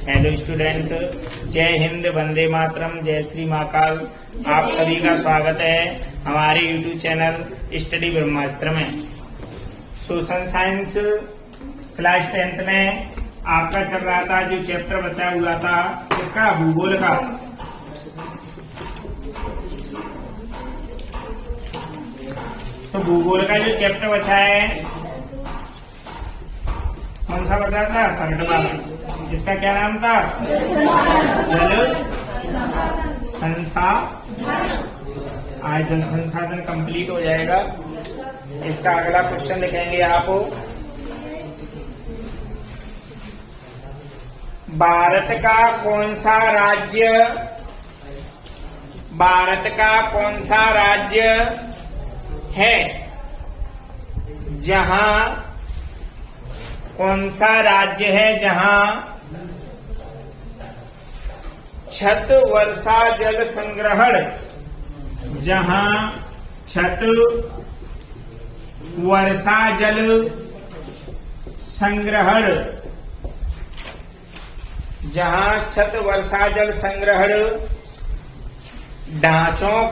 Hello student, जय हिंद, वंदे मातरम, जय श्री महाकाल। आप सभी का स्वागत है हमारे यूट्यूब चैनल स्टडी ब्रह्मास्त्र में। सोशल साइंस क्लास 10th में आपका चल रहा था जो चैप्टर बचा हुआ था इसका भूगोल का। तो भूगोल का जो चैप्टर बचा है कौन सा बचा था? थर्ड वाला। इसका क्या नाम था? जल संसाधन। आज जल संसाधन कंप्लीट हो जाएगा। इसका अगला क्वेश्चन लिखेंगे आप। भारत का कौन सा राज्य है जहां छत वर्षा जल संग्रहण ढांचों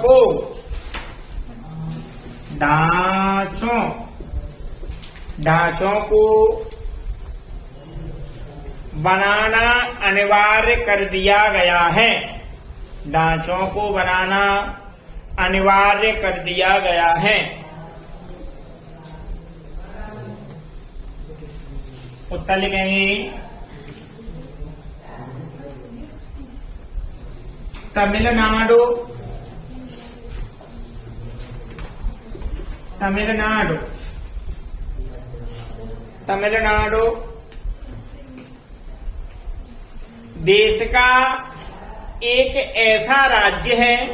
को बनाना अनिवार्य कर दिया गया है। ढांचों को बनाना अनिवार्य कर दिया गया है। उत्तर लिखेंगे तमिलनाडु देश का एक ऐसा राज्य है।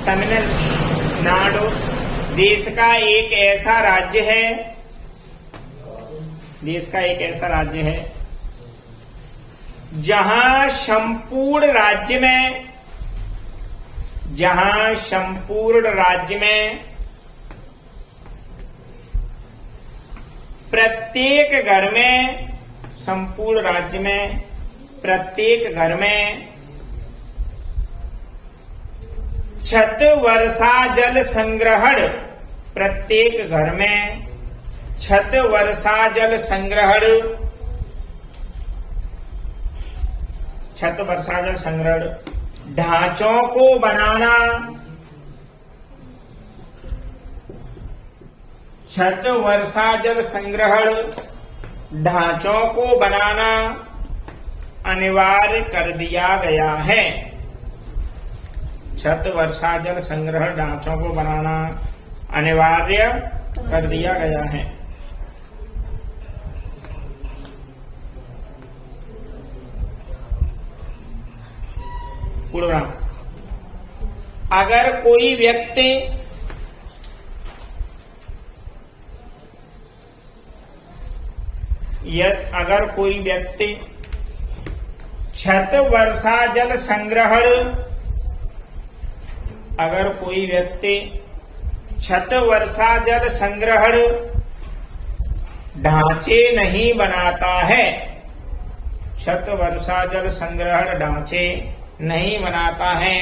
तमिलनाडु देश का एक ऐसा राज्य है जहां संपूर्ण राज्य में प्रत्येक घर में छत वर्षा जल संग्रहण ढांचों को बनाना अनिवार्य कर दिया गया है। छत वर्षा जल संग्रहण ढांचों को बनाना अनिवार्य कर दिया गया है। पूर्वांक। अगर कोई व्यक्ति छत वर्षा जल संग्रहण ढांचे नहीं बनाता है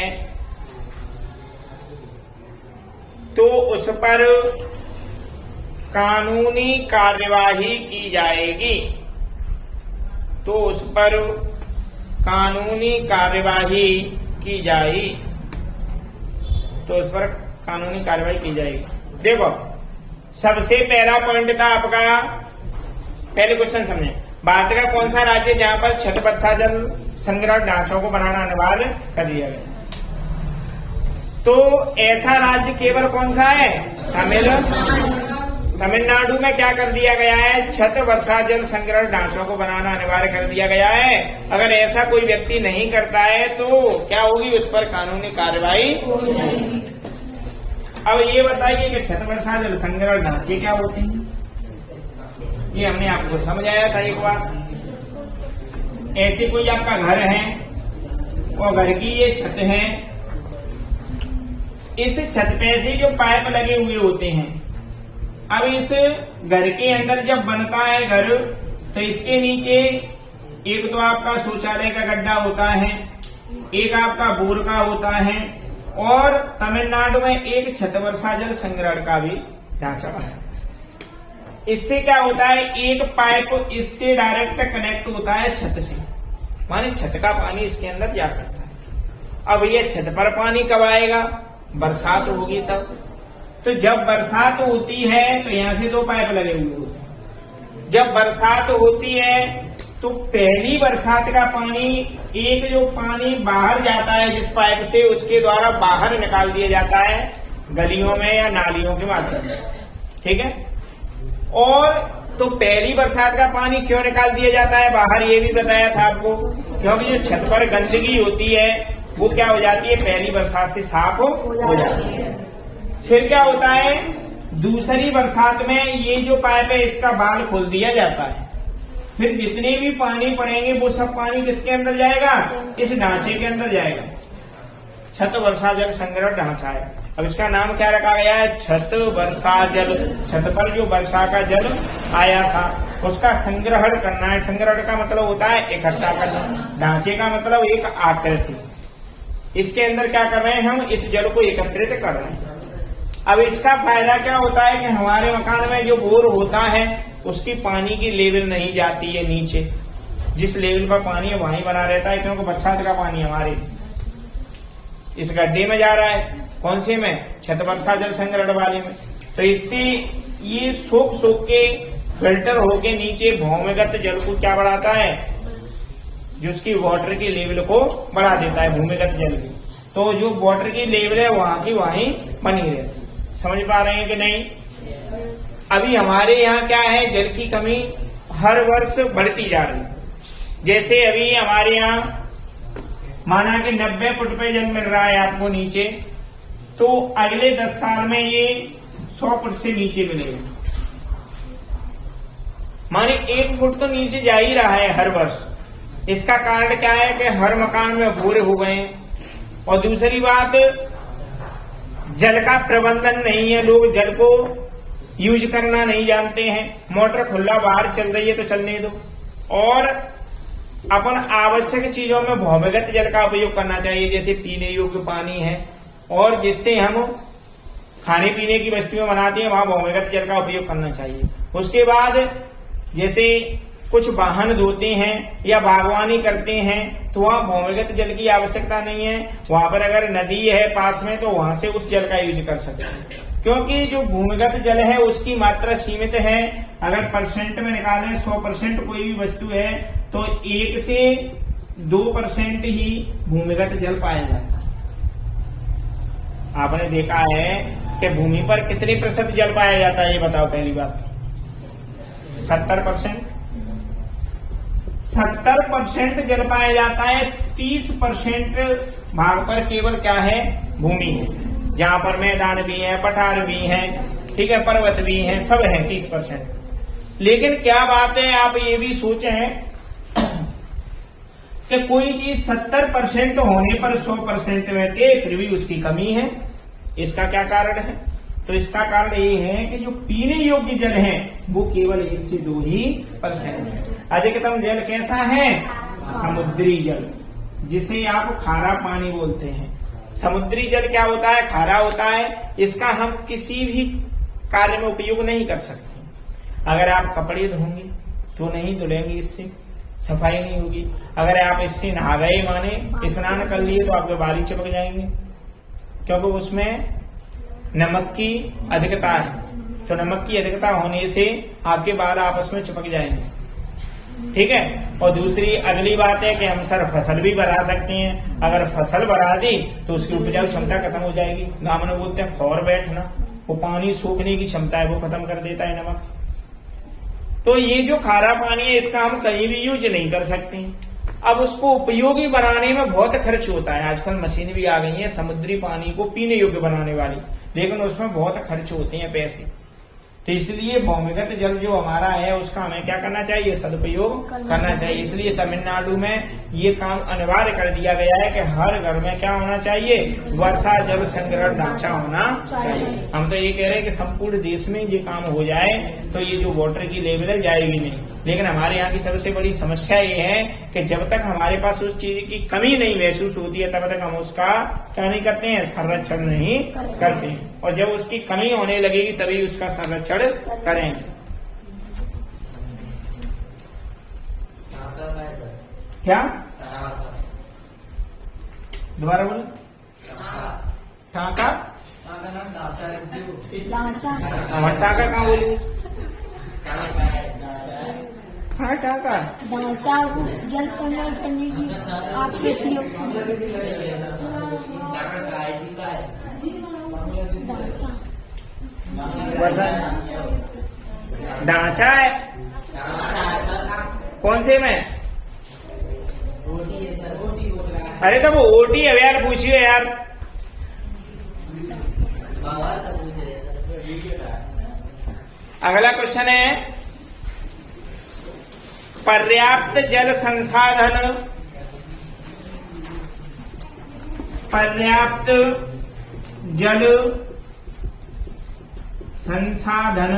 तो उस पर कानूनी कार्यवाही की जाएगी। तो उस पर कानूनी कार्यवाही की जाएगी। देखो, सबसे पहला पॉइंट था आपका, पहले क्वेश्चन समझे। भारत का कौन सा राज्य है जहां पर छत वर्षा जल संग्रह ढांचों को बनाना अनिवार्य कर दिया गया? तो ऐसा राज्य केवल कौन सा है? तमिलनाडु में क्या कर दिया गया है? छत वर्षा जल संग्रहण ढांचों को बनाना अनिवार्य कर दिया गया है। अगर ऐसा कोई व्यक्ति नहीं करता है तो क्या होगी? उस पर कानूनी कार्रवाई होगी। अब ये बताइए कि छत वर्षा जल संग्रहण ढांचे क्या होते हैं? ये हमने आपको समझाया था एक बार। ऐसे कोई आपका घर है और घर की ये छत है, इस छत पे से जो पाइप लगे हुए होते हैं, अब इस घर के अंदर जब बनता है घर तो इसके नीचे एक तो आपका शौचालय का गड्ढा होता है, एक आपका बोर का होता है, और तमिलनाडु में एक छत वर्षा जल संग्रहण का भी ढांचा है। इससे क्या होता है, एक पाइप इससे डायरेक्ट कनेक्ट होता है छत से, माने छत का पानी इसके अंदर जा सकता है। अब ये छत पर पानी कब आएगा, बरसात होगी तब। तो जब बरसात होती है तो यहां से 2 पाइप लगे हुए होते हैं। जब बरसात होती है तो पहली बरसात का पानी, एक जो पानी बाहर जाता है जिस पाइप से, उसके द्वारा बाहर निकाल दिया जाता है गलियों में या नालियों के माध्यम से, ठीक है। और तो पहली बरसात का पानी क्यों निकाल दिया जाता है बाहर, ये भी बताया था आपको, क्योंकि जो छत पर गंदगी होती है वो क्या हो जाती है, पहली बरसात से साफ हो जाती है। फिर क्या होता है, दूसरी बरसात में ये जो पाइप है इसका बाल खोल दिया जाता है। फिर जितने भी पानी पड़ेंगे वो सब पानी किसके अंदर जाएगा, इस ढांचे के अंदर जाएगा। छत वर्षा जल संग्रहण ढांचा है। अब इसका नाम क्या रखा गया है, छत वर्षा जल। छत पर जो वर्षा का जल आया था उसका संग्रहण करना है। संग्रहण का मतलब होता है इकट्ठा करना, ढांचे का मतलब एक आकृति। इसके अंदर क्या कर रहे हैं, हम इस जल को एकत्रित कर रहे हैं। अब इसका फायदा क्या होता है कि हमारे मकान में जो बोर होता है उसकी पानी की लेवल नहीं जाती है नीचे, जिस लेवल पर पानी है वहीं बना रहता है, क्योंकि बरसात का पानी हमारे इस गड्ढे में जा रहा है। कौन से में, छत वर्षा जल संग्रहण वाले में। तो इससे ये सोख के फिल्टर होके नीचे भूमिगत जल को क्या बढ़ाता है, जिसकी वाटर की लेवल को बढ़ा देता है, भूमिगत जल की। तो जो वाटर की लेवल है वहां की वहीं बनी रहती। समझ पा रहे हैं कि नहीं। अभी हमारे यहाँ क्या है, जल की कमी हर वर्ष बढ़ती जा रही है। जैसे अभी हमारे यहाँ माना कि 90 फुट पे जल मिल रहा है आपको नीचे, तो अगले 10 साल में ये 100 फुट से नीचे मिलेगा। माने 1 फुट तो नीचे जा ही रहा है हर वर्ष। इसका कारण क्या है कि हर मकान में बोर हो गए हैं, और दूसरी बात जल का प्रबंधन नहीं है, लोग जल को यूज करना नहीं जानते हैं। मोटर खुला बाहर चल रही है तो चलने दो, और अपन आवश्यक चीजों में भूमिगत जल का उपयोग करना चाहिए, जैसे पीने योग्य पानी है, और जिससे हम खाने पीने की वस्तुएं बनाते हैं वहां भूमिगत जल का उपयोग करना चाहिए। उसके बाद जैसे कुछ वाहन धोते हैं या बागवानी करते हैं तो वहां भूमिगत जल की आवश्यकता नहीं है। वहां पर अगर नदी है पास में तो वहां से उस जल का यूज कर सकते हैं, क्योंकि जो भूमिगत जल है उसकी मात्रा सीमित है। अगर परसेंट में निकालें 100% कोई भी वस्तु है तो 1 से 2% ही भूमिगत जल पाया जाता है। आपने देखा है कि भूमि पर कितने प्रतिशत जल पाया जाता है, ये बताओ पहली बात। 70%। 70% जल पाया जाता है। 30% भाग पर केवल क्या है, भूमि है, जहां पर मैदान भी है, पठार भी है, ठीक है, पर्वत भी है, सब है 30%। लेकिन क्या बात है, आप ये भी सोचें कि कोई चीज 70% होने पर 100% में थे फिर भी उसकी कमी है। इसका क्या कारण है, तो इसका कारण ये है कि जो पीने योग्य जल है वो केवल 1 से 2% है। अधिकतम जल कैसा है, समुद्री जल, जिसे आप खारा पानी बोलते हैं। समुद्री जल क्या होता है, खारा होता है। इसका हम किसी भी कार्य में उपयोग नहीं कर सकते। अगर आप कपड़े धोंगे तो नहीं धुलेंगे, इससे सफाई नहीं होगी। अगर आप इससे नहा गए, माने स्नान कर लिए, तो आपके बाल ही चिपक जाएंगे, क्योंकि उसमें नमक की अधिकता है। तो नमक की अधिकता होने से आपके बाल आपस में चिपक जाएंगे, ठीक है। और दूसरी अगली बात है कि हम सर फसल भी बढ़ा सकते हैं। अगर फसल बढ़ा दी तो उसकी उपजाऊ क्षमता खत्म हो जाएगी। गाँव में बोलते हैं खौर बैठना, वो पानी सूखने की क्षमता है वो खत्म कर देता है नमक। तो ये जो खारा पानी है इसका हम कहीं भी यूज नहीं कर सकते। अब उसको उपयोगी बनाने में बहुत खर्च होता है। आजकल मशीन भी आ गई है समुद्री पानी को पीने योग्य बनाने वाली, लेकिन उसमें बहुत खर्च होते हैं पैसे। तो इसलिए भूमिगत जल जो हमारा है उसका हमें क्या करना चाहिए, सदुपयोग करना चाहिए। इसलिए तमिलनाडु में ये काम अनिवार्य कर दिया गया है कि हर घर में क्या होना चाहिए, वर्षा जल संग्रहण ढांचा होना चाहिए। हम तो ये कह रहे हैं कि संपूर्ण देश में ये काम हो जाए तो ये जो वाटर की लेवल है जाएगी नहीं। लेकिन हमारे यहाँ की सबसे बड़ी समस्या ये है कि जब तक हमारे पास उस चीज की कमी नहीं महसूस होती है तब तक हम उसका क्या नहीं करते हैं, संरक्षण नहीं करते हैं। और जब उसकी कमी होने लगेगी तभी उसका संरक्षण करेंगे। क्या दोबारा बोलो। टाका टाका कहाँ बोली? हाँ टाका ढांचा जल संग्रह करने की आप खेती ढांचा है। कौन से में? अरे तो वो ओटी है यार, पूछिए यार। अगला क्वेश्चन है पर्याप्त जल संसाधन। पर्याप्त जल संसाधन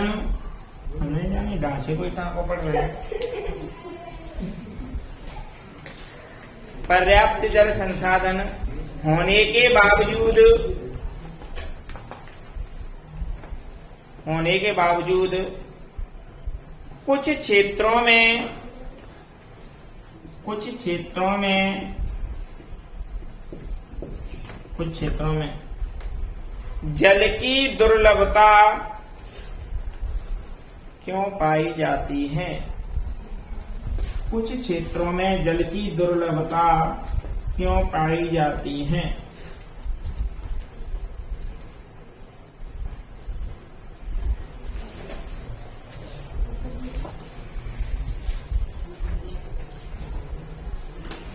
हमें जाने ढांचे कोई टाँको पड़ रहा है। पर्याप्त जल संसाधन होने के बावजूद कुछ क्षेत्रों में जल की दुर्लभता क्यों पाई जाती है? कुछ क्षेत्रों में जल की दुर्लभता क्यों पाई जाती है?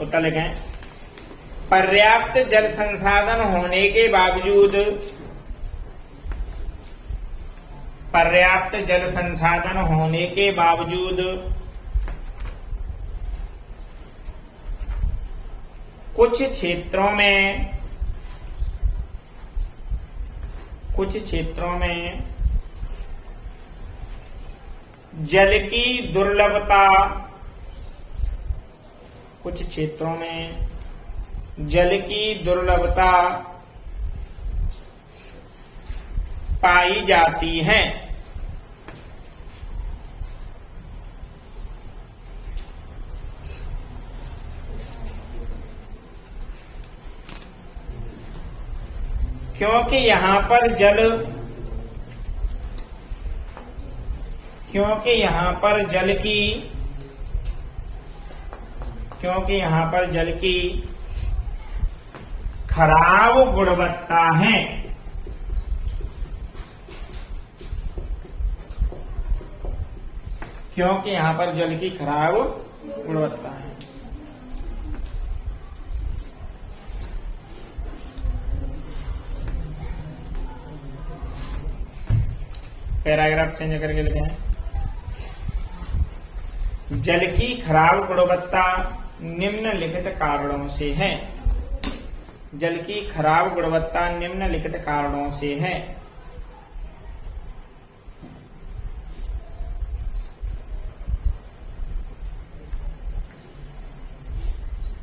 उत्तर लिखें। पर्याप्त जल संसाधन होने के बावजूद, पर्याप्त जल संसाधन होने के बावजूद कुछ क्षेत्रों में जल की दुर्लभता, कुछ क्षेत्रों में जल की दुर्लभता पाई जाती है। क्योंकि यहाँ पर जल की खराब गुणवत्ता है। क्योंकि यहाँ पर जल की खराब गुणवत्ता है। पैराग्राफ चेंज करके लिखे हैं। जल की खराब गुणवत्ता निम्नलिखित कारणों से है। जल की खराब गुणवत्ता निम्नलिखित कारणों से है।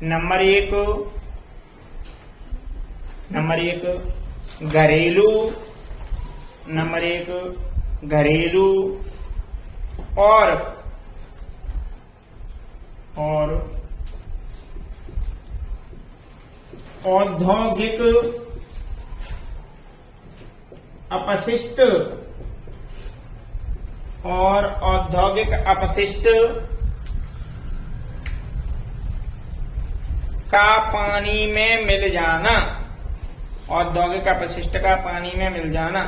नंबर एक घरेलू, और औद्योगिक अपशिष्ट का पानी में मिल जाना। औद्योगिक अपशिष्ट का पानी में मिल जाना।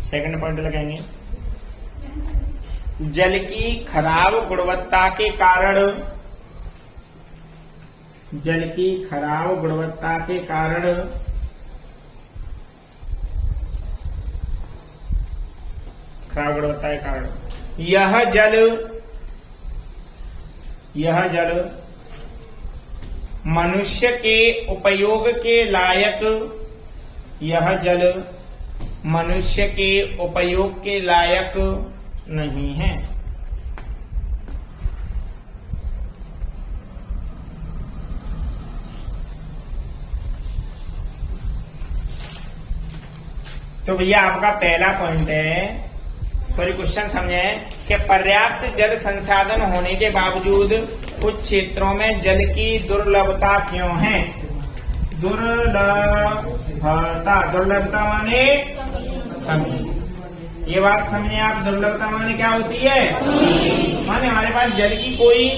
सेकंड पॉइंट लगाएंगे। जल की खराब गुणवत्ता के कारण, खराब गुणवत्ता के कारण यह जल मनुष्य के उपयोग के लायक यह जल मनुष्य के उपयोग के लायक नहीं है। तो भैया आपका पहला पॉइंट है, सॉरी क्वेश्चन समझे कि पर्याप्त जल संसाधन होने के बावजूद कुछ क्षेत्रों में जल की दुर्लभता क्यों है। दुर्लभता माने कमी। ये बात समझे आप, दुर्लभता माने क्या होती है, माने हमारे पास जल की कोई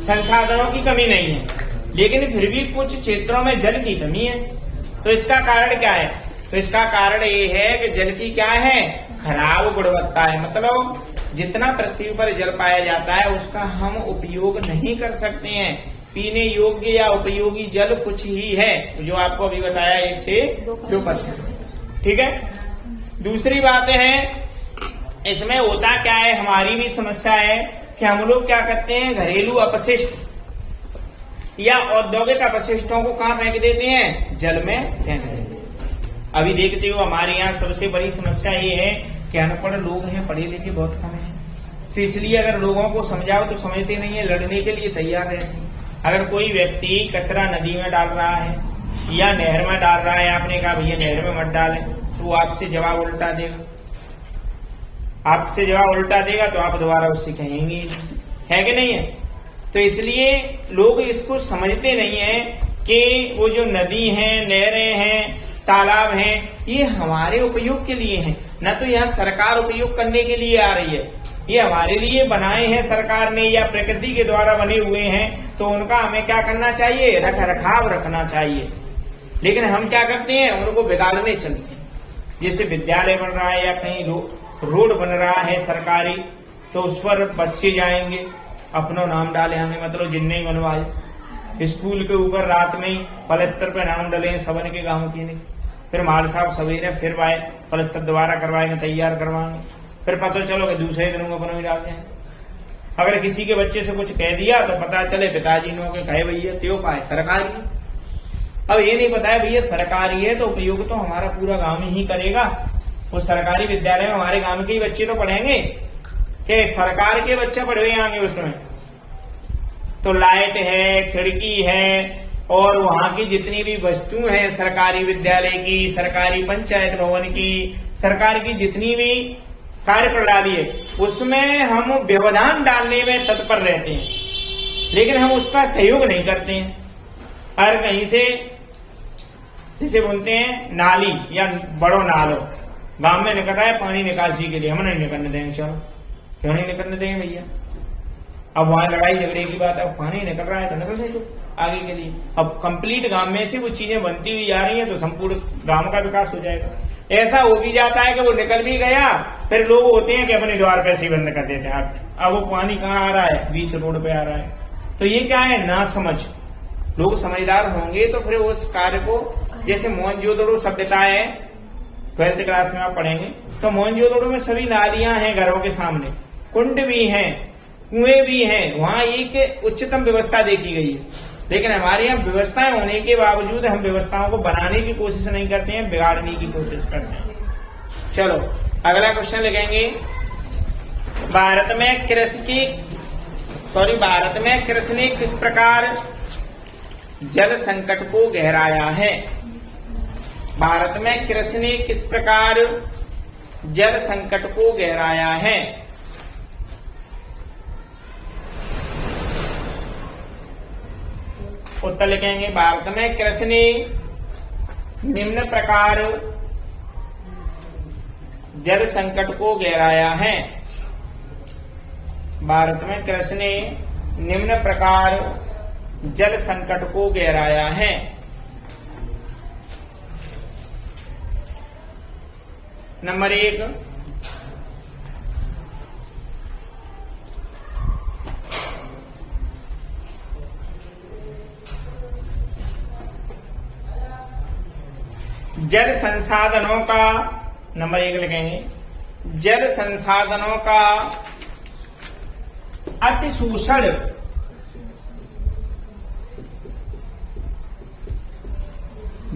संसाधनों की कमी नहीं है, लेकिन फिर भी कुछ क्षेत्रों में जल की कमी है। तो इसका कारण क्या है, तो इसका कारण ये है कि जल की क्या है, खराब गुणवत्ता है। मतलब जितना पृथ्वी पर जल पाया जाता है उसका हम उपयोग नहीं कर सकते हैं। पीने योग्य या उपयोगी जल कुछ ही है, जो आपको अभी बताया 1 से 2%। ठीक है। दूसरी बात है, इसमें होता क्या है, हमारी भी समस्या है कि हम लोग क्या करते हैं, घरेलू अपशिष्ट या औद्योगिक अपशिष्टों को कहाँ फेंक देते हैं, जल में फेंक देते हैं। अभी देखते हो हमारे यहाँ सबसे बड़ी समस्या ये है कि अनपढ़ लोग हैं, पढ़े लिखे बहुत कम हैं। तो इसलिए अगर लोगों को समझाओ तो समझते नहीं है, लड़ने के लिए तैयार रहते हैं। अगर कोई व्यक्ति कचरा नदी में डाल रहा है या नहर में डाल रहा है, आपने कहा भैया नहर में मत डालें, तो वो आपसे जवाब उल्टा देगा। आपसे जवाब उल्टा देगा तो आप दोबारा उससे कहेंगे, है कि नहीं है। तो इसलिए लोग इसको समझते नहीं है कि वो जो नदी है, नहरें हैं, तालाब हैं, ये हमारे उपयोग के लिए हैं, न तो यहाँ सरकार उपयोग करने के लिए आ रही है। ये हमारे लिए बनाए हैं सरकार ने या प्रकृति के द्वारा बने हुए हैं, तो उनका हमें क्या करना चाहिए, रख रखाव रखना चाहिए। लेकिन हम क्या करते हैं, उनको बिगाड़ने चलते हैं। जैसे विद्यालय बन रहा है या कहीं रोड बन रहा है सरकारी, तो उस पर बच्चे जाएंगे, अपना नाम डाले आने, मतलब जिनने बनवाए। स्कूल के ऊपर रात में ही पलस्तर पे नाम डले सबन के गांव के ने, फिर माल साहब सवेरे फिर आए, पलस्तर दोबारा करवाएंगे, तैयार करवाएंगे, फिर पता चलो कि दूसरे दिन अपन भी डालते हैं। अगर किसी के बच्चे से कुछ कह दिया तो पता चले पिताजी ने के कहे भैया त्यो का है सरकारी। अब ये नहीं पता है भैया सरकारी है तो उपयोग तो हमारा पूरा गांव ही करेगा। उस सरकारी विद्यालय में हमारे गांव के ही बच्चे तो पढ़ेंगे कि सरकार के बच्चे पढ़े आएंगे उसमें। तो लाइट है, खिड़की है, और वहां की जितनी भी वस्तु हैं सरकारी विद्यालय की, सरकारी पंचायत भवन की, सरकार की जितनी भी कार्य प्रणाली है, उसमें हम व्यवधान डालने में तत्पर रहते हैं, लेकिन हम उसका सहयोग नहीं करते हैं। हर कहीं से जिसे बोलते हैं नाली या बड़ो नालो गांव में निकल रहा है पानी निकासी के लिए, हम नहीं निकलने देंगे। चलो क्यों नहीं निकलने देंगे भैया, अब वहां लड़ाई झगड़े की बात है, पानी निकल रहा है तो निकल दे तो आगे के लिए। अब कंप्लीट गांव में से वो चीजें बनती हुई जा रही हैं तो संपूर्ण गांव का विकास हो जाएगा। ऐसा हो भी जाता है कि वो निकल भी गया, फिर लोग होते हैं कि अपने द्वार पे से बंद कर देते हैं। अब वो पानी कहाँ आ रहा है, बीच रोड पे आ रहा है। तो ये क्या है, ना समझ। लोग समझदार होंगे तो फिर उस कार्य को, जैसे मोहनजोदड़ो सभ्यता है, 12th क्लास में आप पढ़ेंगे, तो मोहनजोदड़ो में सभी नालियां हैं घरों के सामने, कुंड भी हैं, कुएं भी हैं, वहां एक उच्चतम व्यवस्था देखी गई है। लेकिन हमारे यहाँ व्यवस्थाएं होने के बावजूद हम व्यवस्थाओं को बनाने की कोशिश नहीं करते हैं, बिगाड़ने की कोशिश करते हैं। चलो अगला क्वेश्चन लिखेंगे, भारत में कृषि ने किस प्रकार जल संकट को गहराया है। भारत में कृषि ने किस प्रकार जल संकट को गहराया है। उत्तर लिखेंगे, भारत में कृषि ने निम्न प्रकार जल संकट को गहराया है। भारत में कृषि ने निम्न प्रकार जल संकट को गहराया है। नंबर 1, जल संसाधनों का, नंबर 1 लिखेंगे, जल संसाधनों का अतिशोषण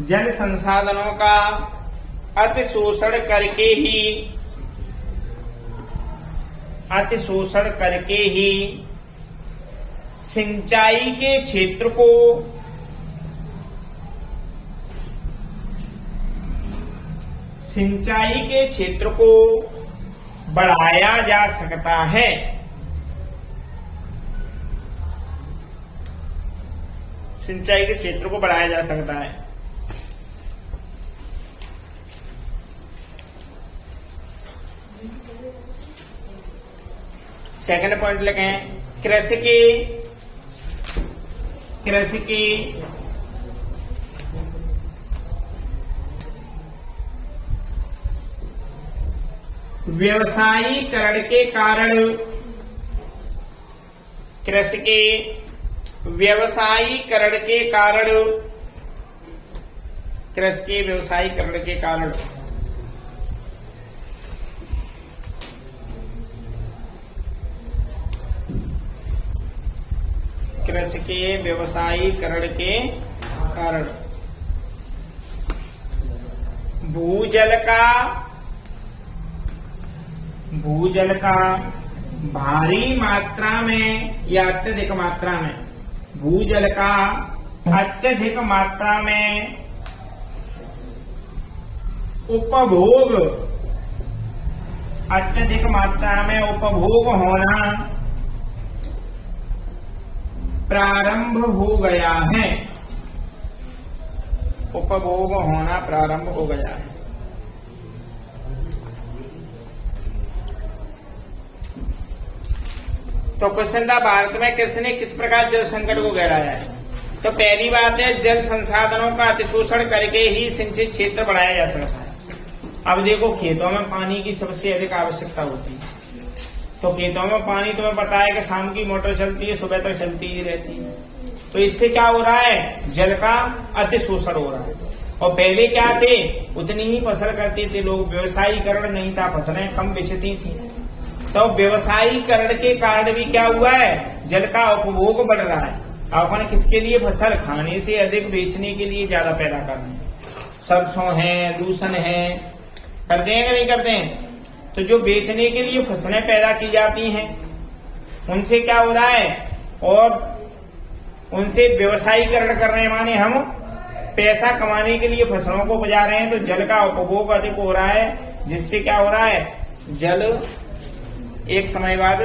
जल संसाधनों का अतिशोषण करके ही सिंचाई के क्षेत्र को बढ़ाया जा सकता है। सिंचाई के क्षेत्र को बढ़ाया जा सकता है। सेकंड पॉइंट लिखें, कृषि की व्यवसायीकरण के कारण कृषि के व्यवसायीकरण के कारण कृषि के व्यवसायीकरण के कारण भूजल का भारी मात्रा में या अत्यधिक मात्रा में भूजल का अत्यधिक मात्रा में उपभोग होना प्रारंभ हो गया है। उपभोग होना प्रारंभ हो गया है। तो क्वेश्चन था, भारत में कृषि ने किस प्रकार जल संकट को गिराया है। तो पहली बात है, जल संसाधनों का अतिशोषण करके ही सिंचित क्षेत्र बढ़ाया जा सकता है। अब देखो, खेतों में पानी की सबसे अधिक आवश्यकता होती है। तो खेतों में पानी तुम्हें पता है कि शाम की मोटर चलती है, सुबह तक चलती ही रहती है। तो इससे क्या हो रहा है, जल का अतिशोषण हो रहा है। और पहले क्या थे, उतनी ही फसल करते थे लोग, व्यवसायीकरण नहीं था, फसलें कम बेचती थी। तो व्यवसायीकरण के कारण भी क्या हुआ है, जल का उपभोग बढ़ रहा है। अपन किसके लिए, फसल खाने से अधिक बेचने के लिए ज्यादा पैदा कर रहे हैं। सरसों है, लूसन है, करते हैं कि नहीं करते हैं। तो जो बेचने के लिए फसलें पैदा की जाती हैं, उनसे क्या हो रहा है, और उनसे व्यवसायीकरण कर रहे हैं, माने हम पैसा कमाने के लिए फसलों को उपजा रहे हैं। तो जल का उपभोग अधिक हो रहा है, जिससे क्या हो रहा है, जल एक समय बाद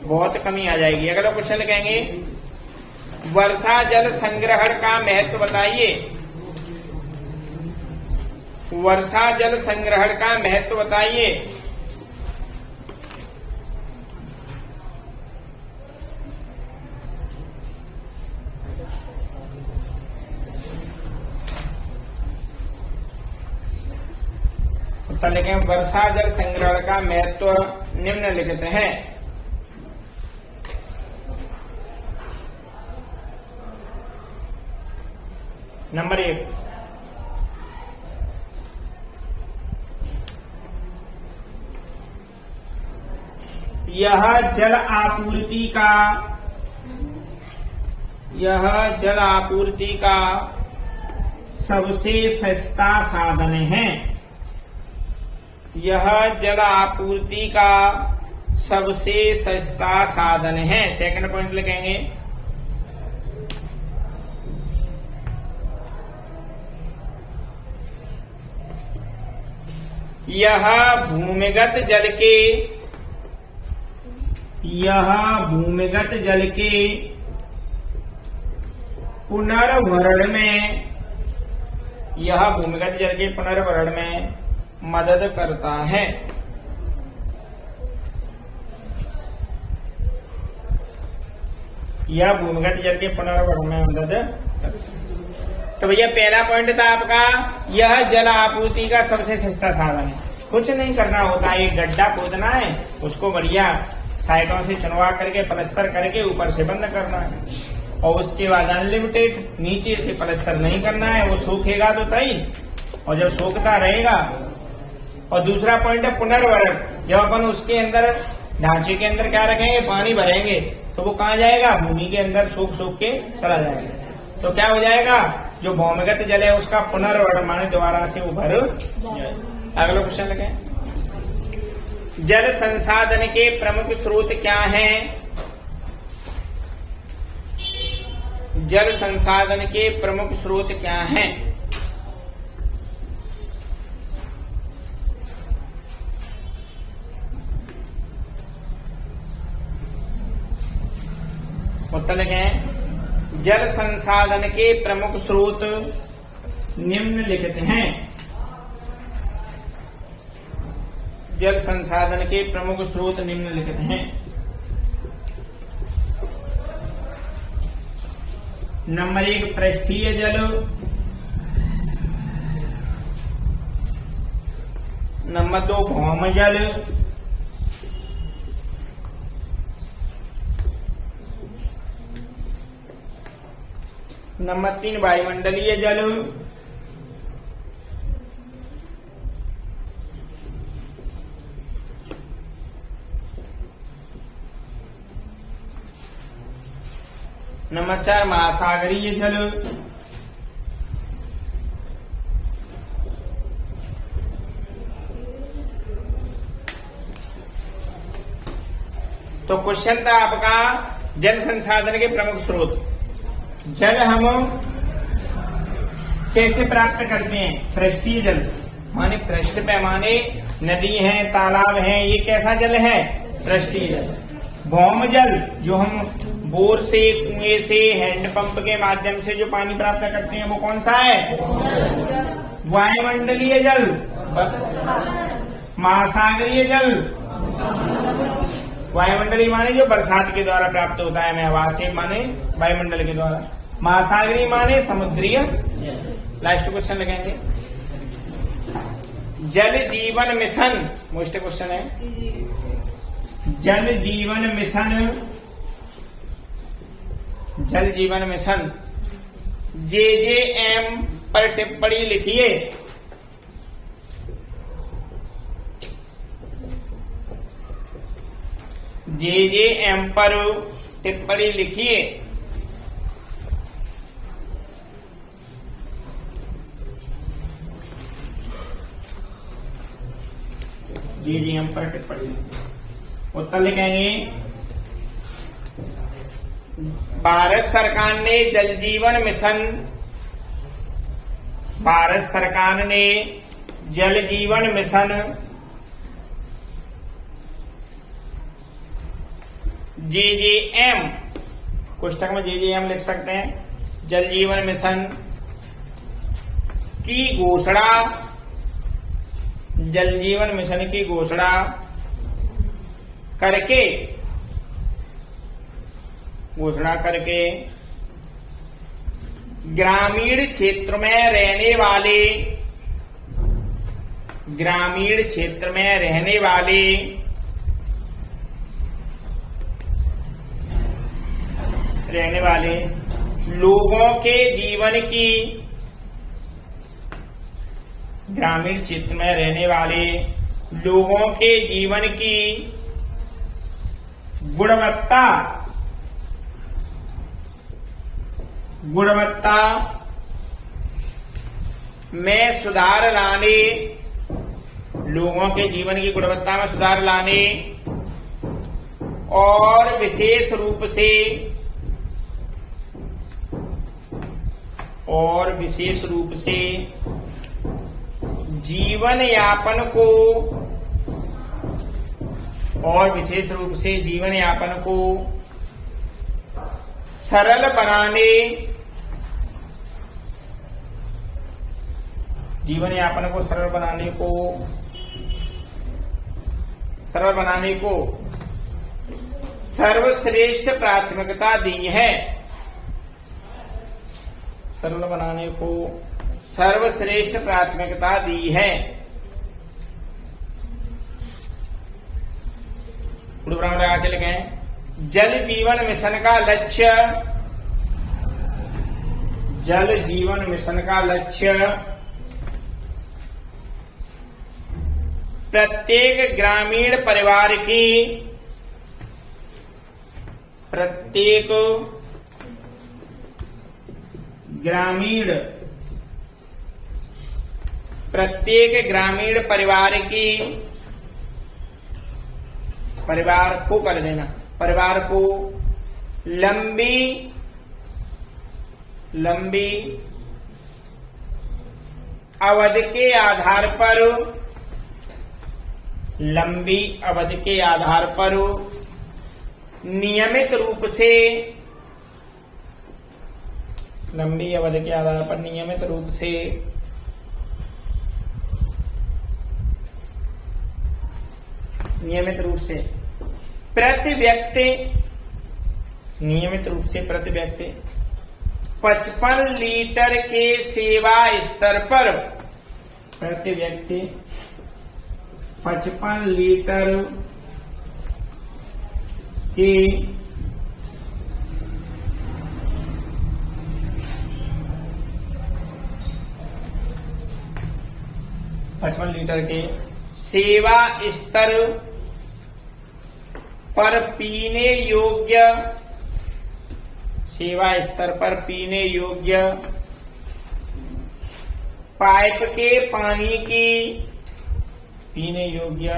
बहुत कमी आ जाएगी। अगला क्वेश्चन लिखेंगे, वर्षा जल संग्रहण का महत्व बताइए। वर्षा जल संग्रहण का महत्व बताइए। उत्तर लिखें, वर्षा जल संग्रहण का महत्व निम्नलिखित है। नंबर 1, यह जल आपूर्ति का सबसे सस्ता साधन है। यह जल आपूर्ति का सबसे सस्ता साधन है। सेकंड पॉइंट लिखेंगे, यह भूमिगत जल के पुनर्भरण में मदद करता है। यह भूमिगत जल के पुनर्भरण में मदद करता है। तो भैया पहला पॉइंट था आपका, यह जल आपूर्ति का सबसे सस्ता साधन है। कुछ नहीं करना होता, एक गड्ढा खोदना है, उसको बढ़िया साइडों से चुनवा करके प्लास्टर करके ऊपर से बंद करना है, और उसके बाद अनलिमिटेड नीचे से प्लास्टर नहीं करना है। वो सूखेगा तो तई, और जब सूखता रहेगा। और दूसरा पॉइंट है पुनर्भरण। जब अपन उसके अंदर ढांचे के अंदर क्या रखेंगे, पानी भरेंगे, तो वो कहाँ जाएगा, भूमि के अंदर सूख के चला जाएगा। तो क्या हो जाएगा, जो भौमिगत जल है उसका पुनर्वर्ण माने दोबारा से उभर। अगला क्वेश्चन लगे, जल संसाधन के प्रमुख स्रोत क्या हैं? जल संसाधन के प्रमुख स्रोत क्या हैं? उत्तर लिखें, जल संसाधन के प्रमुख स्रोत निम्नलिखित हैं। जल संसाधन के प्रमुख स्रोत निम्नलिखित हैं। नंबर 1 पृष्ठीय जल, नंबर 2 भौम जल, नंबर 3 वायुमंडलीय जल, नंबर 4 महासागरीय जल, तो क्वेश्चन था आपका जल संसाधन के प्रमुख स्रोत। जल हम कैसे प्राप्त करते हैं? पृष्ठीय जल माने पृष्ठ पैमाने नदी है, तालाब है, ये कैसा जल है? पृष्ठीय जल। भौम जल जो हम बोर से, कुएं से, हैंडपंप के माध्यम से जो पानी प्राप्त करते हैं वो कौन सा है? वायुमंडलीय जल। महासागरीय जल, वायुमंडलीय माने जो बरसात के द्वारा प्राप्त होता है, में हवा से माने वायुमंडल के द्वारा। महासागरीय माने समुद्रीय। लास्ट क्वेश्चन लगाएंगे, जल जीवन मिशन, मोस्ट क्वेश्चन है। जल जीवन मिशन, जल जीवन मिशन JJM पर टिप्पणी लिखिए। JJM पर टिप्पणी लिखिए। JJM पर टिप्पणी, उत्तर लिखेंगे, भारत सरकार ने जल जीवन मिशन, भारत सरकार ने जल जीवन मिशन JJM, पुस्तक में JJM लिख सकते हैं, जल जीवन मिशन की घोषणा, जल जीवन मिशन की घोषणा करके ग्रामीण क्षेत्र में रहने वाले, ग्रामीण क्षेत्र में रहने वाले लोगों के जीवन की, ग्रामीण क्षेत्र में रहने वाले लोगों के जीवन की गुणवत्ता में सुधार लाने, लोगों के जीवन की गुणवत्ता में सुधार लाने और विशेष रूप से जीवन यापन को सरल बनाने, सर्वश्रेष्ठ प्राथमिकता दी है। सरल बनाने को सर्वश्रेष्ठ प्राथमिकता दी है। ब्राउन लगा के लिखें, जल जीवन मिशन का लक्ष्य, जल जीवन मिशन का लक्ष्य प्रत्येक ग्रामीण परिवार की, प्रत्येक ग्रामीण, प्रत्येक ग्रामीण परिवार की, परिवार को कर देना, परिवार को लंबी अवधि के आधार पर, लंबी अवधि के आधार पर नियमित रूप से, लंबी अवधि के आधार पर नियमित रूप से प्रति व्यक्ति, नियमित रूप से प्रति व्यक्ति 55 लीटर के सेवा स्तर पर, प्रति व्यक्ति 55 लीटर की सेवा स्तर पर पीने योग्य, सेवा स्तर पर पीने योग्य पाइप के पानी की, पीने योग्य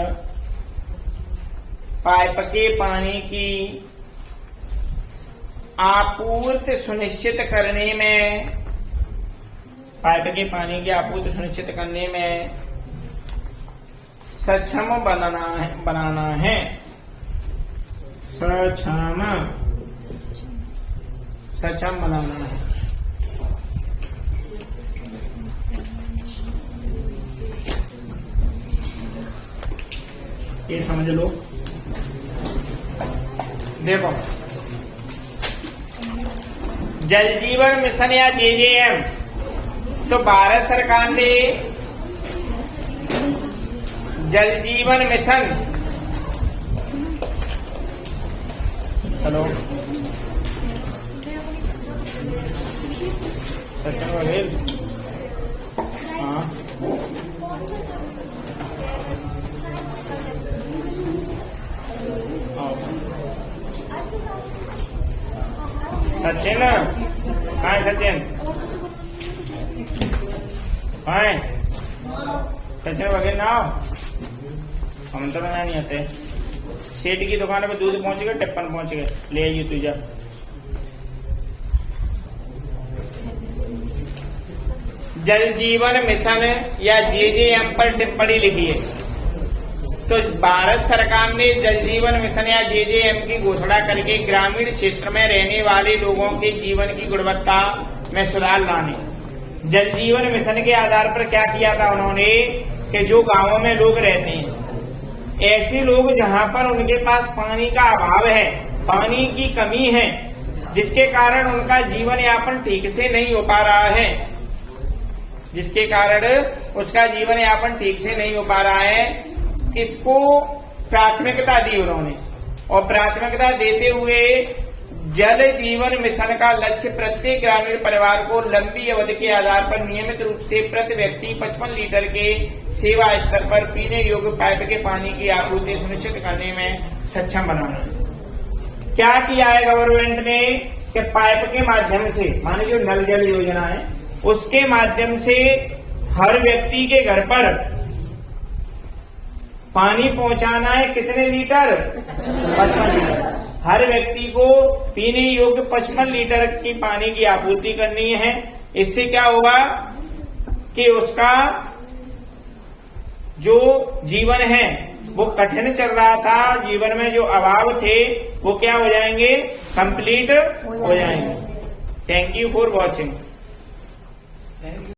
पाइप के पानी की आपूर्ति सुनिश्चित करने में, पाइप के पानी की आपूर्ति सुनिश्चित करने में सक्षम बनाना है, सक्षम बनाना है। ये समझ लो। देखो, जल जीवन मिशन या जेजेएम, तो भारत सरकार ने जल जीवन मिशन, हेलो सचिन बघेल, हाँ सचिन, हाँ सचिन, हाँ सचिन बघेल ना, हम तो बना नहीं आते। सेठ की दुकान पे दूध पहुंच गए, टिप्पण पहुंच गए, ले आइए तुझा। जल जीवन मिशन या जेजेएम पर टिप्पणी लिखिए। तो भारत सरकार ने जल जीवन मिशन या जेजेएम की घोषणा करके ग्रामीण क्षेत्र में रहने वाले लोगों के जीवन की गुणवत्ता में सुधार लाने, जल जीवन मिशन के आधार पर क्या किया था उन्होंने कि जो गांवों में लोग रहते हैं, ऐसे लोग जहां पर उनके पास पानी का अभाव है, पानी की कमी है, जिसके कारण उनका जीवन यापन ठीक से नहीं हो पा रहा है, जिसके कारण उसका जीवन यापन ठीक से नहीं हो पा रहा है, इसको प्राथमिकता दी उन्होंने। और प्राथमिकता देते हुए जल जीवन मिशन का लक्ष्य प्रत्येक ग्रामीण परिवार को लंबी अवधि के आधार पर नियमित रूप से प्रति व्यक्ति 55 लीटर के सेवा स्तर पर पीने योग्य पाइप के पानी की आपूर्ति सुनिश्चित करने में सक्षम बनाना। क्या किया है गवर्नमेंट ने कि पाइप के माध्यम से, माने जो नल जल योजना है उसके माध्यम से हर व्यक्ति के घर पर पानी पहुंचाना है। कितने लीटर? 55 लीटर। हर व्यक्ति को पीने योग्य 55 लीटर की पानी की आपूर्ति करनी है। इससे क्या होगा कि उसका जो जीवन है वो कठिन चल रहा था, जीवन में जो अभाव थे वो क्या हो जाएंगे? कंप्लीट हो जाएंगे। Thank you for watching.